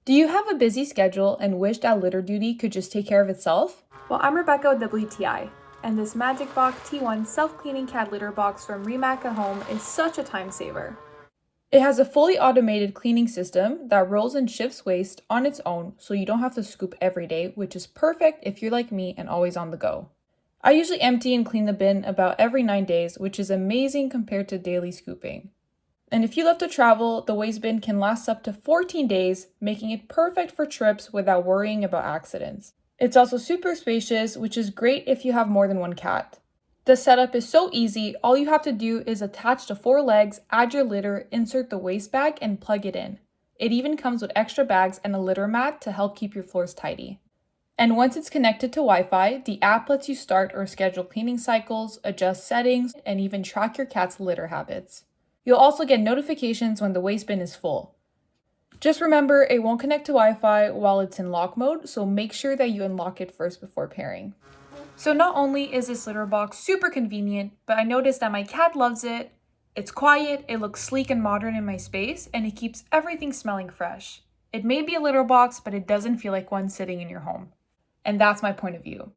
Do you have a busy schedule and wish that litter duty could just take care of itself? Well, I'm Rebecca with WTI, and this MagiBox T1 self-cleaning cat litter box from Remac at Home is such a time saver. It has a fully automated cleaning system that rolls and shifts waste on its own so you don't have to scoop every day, which is perfect if you're like me and always on the go. I usually empty and clean the bin about every 9 days, which is amazing compared to daily scooping. And if you love to travel, the waste bin can last up to 14 days, making it perfect for trips without worrying about accidents. It's also super spacious, which is great if you have more than one cat. The setup is so easy, all you have to do is attach the 4 legs, add your litter, insert the waste bag, and plug it in. It even comes with extra bags and a litter mat to help keep your floors tidy. And once it's connected to Wi-Fi, the app lets you start or schedule cleaning cycles, adjust settings, and even track your cat's litter habits. You'll also get notifications when the waste bin is full. Just remember, it won't connect to Wi-Fi while it's in lock mode, so make sure that you unlock it first before pairing. So not only is this litter box super convenient, but I noticed that my cat loves it. It's quiet, it looks sleek and modern in my space, and it keeps everything smelling fresh. It may be a litter box, but it doesn't feel like one sitting in your home. And that's my point of view.